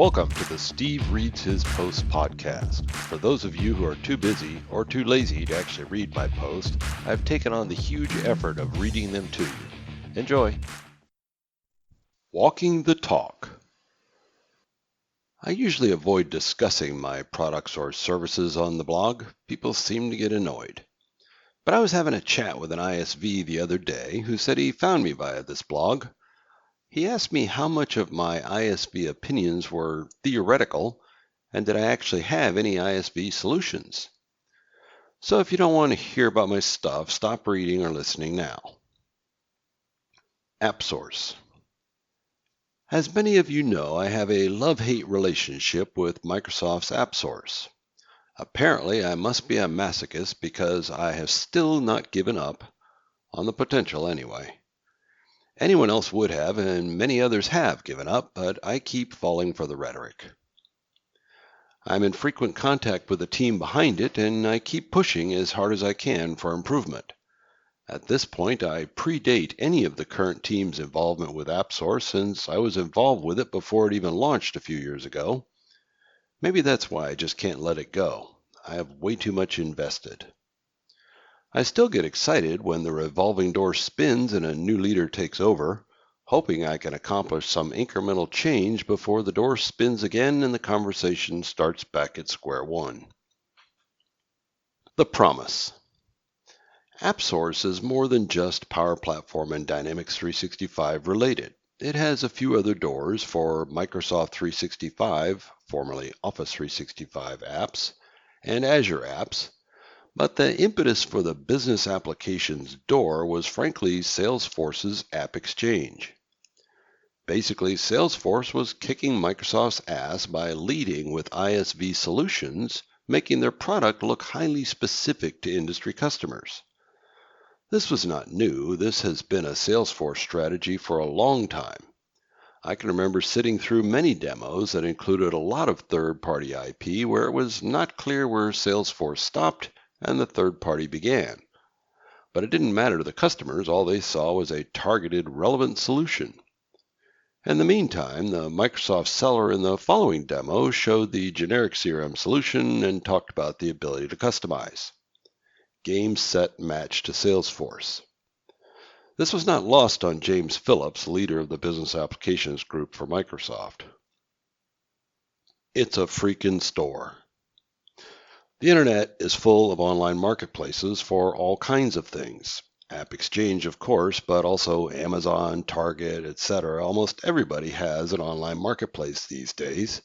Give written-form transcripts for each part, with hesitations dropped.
Welcome to the Steve Reads His Post podcast. For those of you who are too busy or too lazy to actually read my post, I've taken on the huge effort of reading them to you. Enjoy. Walking the talk. I usually avoid discussing my products or services on the blog. People seem to get annoyed. But I was having a chat with an ISV the other day who said he found me via this blog. He asked me how much of my ISV opinions were theoretical and did I actually have any ISV solutions. So if you don't want to hear about my stuff, stop reading or listening now. AppSource. As many of you know, I have a love-hate relationship with Microsoft's AppSource. Apparently, I must be a masochist because I have still not given up, on the potential anyway. Anyone else would have, and many others have given up, but I keep falling for the rhetoric. I'm in frequent contact with the team behind it, and I keep pushing as hard as I can for improvement. At this point, I predate any of the current team's involvement with AppSource since I was involved with it before it even launched a few years ago. Maybe that's why I just can't let it go. I have way too much invested. I still get excited when the revolving door spins and a new leader takes over, hoping I can accomplish some incremental change before the door spins again and the conversation starts back at square one. The promise. AppSource is more than just Power Platform and Dynamics 365 related. It has a few other doors for Microsoft 365, formerly Office 365 apps, and Azure apps. But the impetus for the business applications door was frankly Salesforce's App Exchange. Basically, Salesforce was kicking Microsoft's ass by leading with ISV solutions, making their product look highly specific to industry customers. This was not new. This has been a Salesforce strategy for a long time. I can remember sitting through many demos that included a lot of third-party IP where it was not clear where Salesforce stopped and the third party began. But it didn't matter to the customers. All they saw was a targeted, relevant solution. In the meantime, the Microsoft seller in the following demo showed the generic CRM solution and talked about the ability to customize. Game, set, match to Salesforce. This was not lost on James Phillips, leader of the Business Applications Group for Microsoft. It's a freaking store. The internet is full of online marketplaces for all kinds of things. App Exchange, of course, but also Amazon, Target, etc. Almost everybody has an online marketplace these days.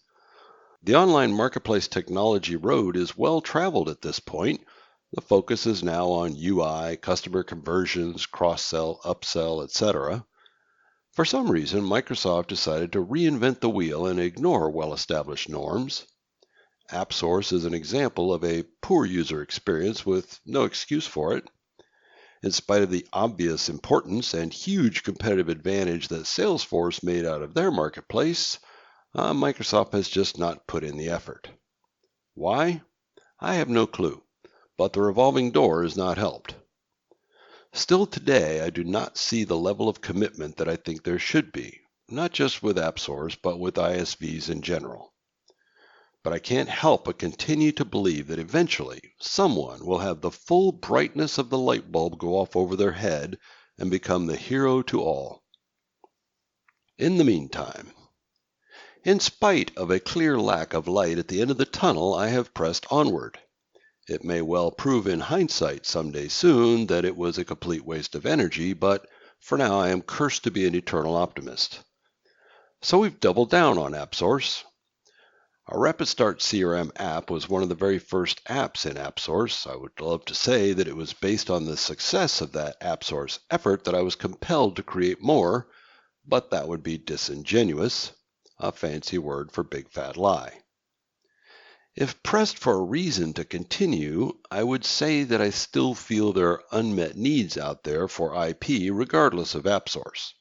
The online marketplace technology road is well traveled at this point. The focus is now on UI, customer conversions, cross-sell, upsell, etc. For some reason, Microsoft decided to reinvent the wheel and ignore well-established norms. AppSource is an example of a poor user experience with no excuse for it. In spite of the obvious importance and huge competitive advantage that Salesforce made out of their marketplace, Microsoft has just not put in the effort. Why? I have no clue, but the revolving door has not helped. Still today, I do not see the level of commitment that I think there should be, not just with AppSource, but with ISVs in general. But I can't help but continue to believe that eventually someone will have the full brightness of the light bulb go off over their head and become the hero to all. In the meantime, in spite of a clear lack of light at the end of the tunnel, I have pressed onward. It may well prove in hindsight someday soon that it was a complete waste of energy, but for now I am cursed to be an eternal optimist. So we've doubled down on AppSource. Our Rapid Start CRM app was one of the very first apps in AppSource. I would love to say that it was based on the success of that AppSource effort that I was compelled to create more, but that would be disingenuous, a fancy word for big fat lie. If pressed for a reason to continue, I would say that I still feel there are unmet needs out there for IP regardless of AppSource.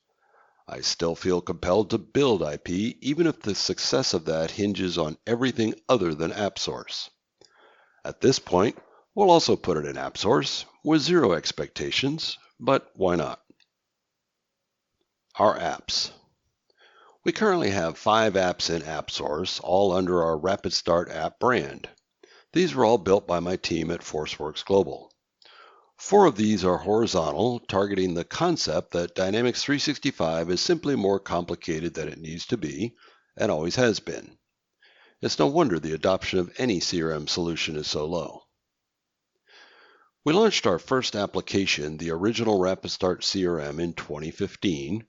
I still feel compelled to build IP, even if the success of that hinges on everything other than AppSource. At this point, we'll also put it in AppSource with zero expectations, but why not? Our apps. We currently have 5 apps in AppSource, all under our Rapid Start app brand. These were all built by my team at ForceWorks Global. 4 of these are horizontal, targeting the concept that Dynamics 365 is simply more complicated than it needs to be, and always has been. It's no wonder the adoption of any CRM solution is so low. We launched our first application, the original Rapid Start CRM, in 2015,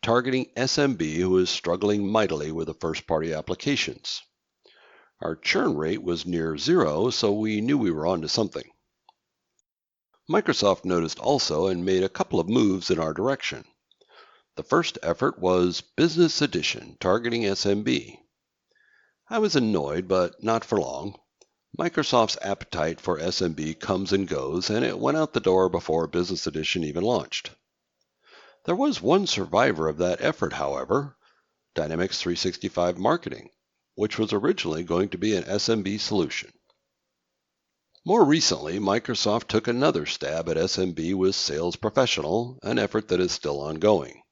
targeting SMB who is struggling mightily with the first-party applications. Our churn rate was near 0, so we knew we were onto something. Microsoft noticed also and made a couple of moves in our direction. The first effort was Business Edition, targeting SMB. I was annoyed, but not for long. Microsoft's appetite for SMB comes and goes, and it went out the door before Business Edition even launched. There was one survivor of that effort, however, Dynamics 365 Marketing, which was originally going to be an SMB solution. More recently, Microsoft took another stab at SMB with Sales Professional, an effort that is still ongoing.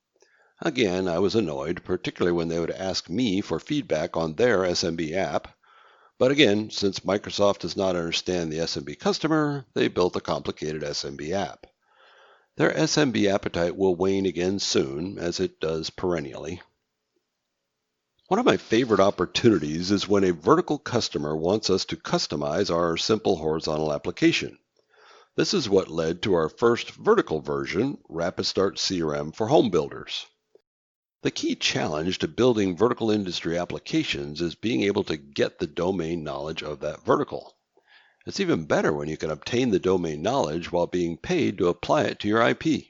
Again, I was annoyed, particularly when they would ask me for feedback on their SMB app. But again, since Microsoft does not understand the SMB customer, they built a complicated SMB app. Their SMB appetite will wane again soon, as it does perennially. One of my favorite opportunities is when a vertical customer wants us to customize our simple horizontal application. This is what led to our first vertical version, Rapid Start CRM for home builders. The key challenge to building vertical industry applications is being able to get the domain knowledge of that vertical. It's even better when you can obtain the domain knowledge while being paid to apply it to your IP.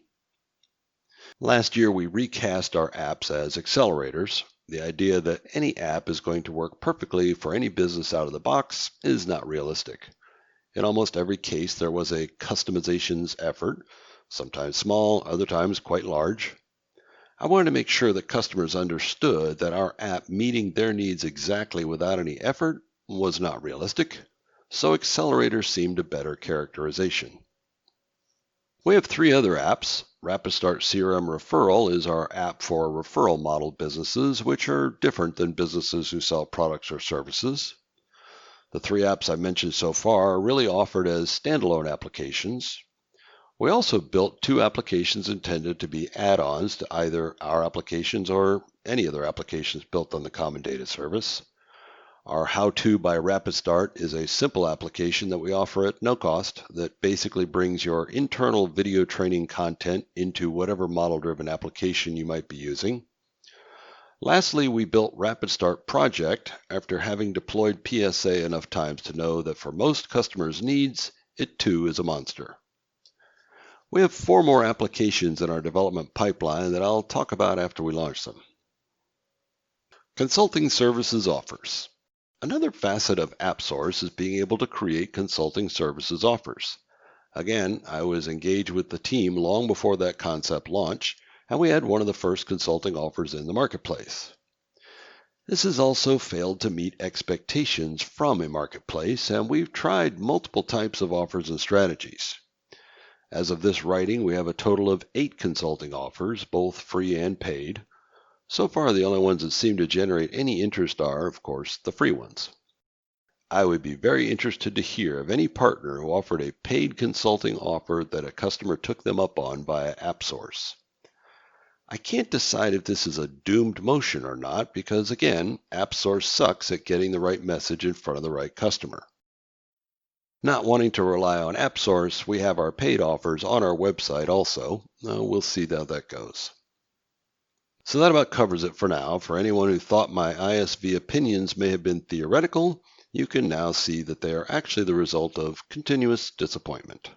Last year, we recast our apps as accelerators. The idea that any app is going to work perfectly for any business out of the box is not realistic. In almost every case, there was a customizations effort, sometimes small, other times quite large. I wanted to make sure that customers understood that our app meeting their needs exactly without any effort was not realistic, so accelerators seemed a better characterization. We have 3 other apps. Rapid Start CRM Referral is our app for referral model businesses, which are different than businesses who sell products or services. The 3 apps I mentioned so far are really offered as standalone applications. We also built 2 applications intended to be add-ons to either our applications or any other applications built on the Common Data Service. Our How-To by Rapid Start is a simple application that we offer at no cost that basically brings your internal video training content into whatever model-driven application you might be using. Lastly, we built Rapid Start Project after having deployed PSA enough times to know that for most customers' needs, it too is a monster. We have 4 more applications in our development pipeline that I'll talk about after we launch them. Consulting services offers. Another facet of AppSource is being able to create consulting services offers. Again, I was engaged with the team long before that concept launch, and we had one of the first consulting offers in the marketplace. This has also failed to meet expectations from a marketplace, and we've tried multiple types of offers and strategies. As of this writing, we have a total of 8 consulting offers, both free and paid. So far, the only ones that seem to generate any interest are, of course, the free ones. I would be very interested to hear of any partner who offered a paid consulting offer that a customer took them up on via AppSource. I can't decide if this is a doomed motion or not because, again, AppSource sucks at getting the right message in front of the right customer. Not wanting to rely on AppSource, we have our paid offers on our website also. We'll see how that goes. So that about covers it for now. For anyone who thought my ISV opinions may have been theoretical, you can now see that they are actually the result of continuous disappointment.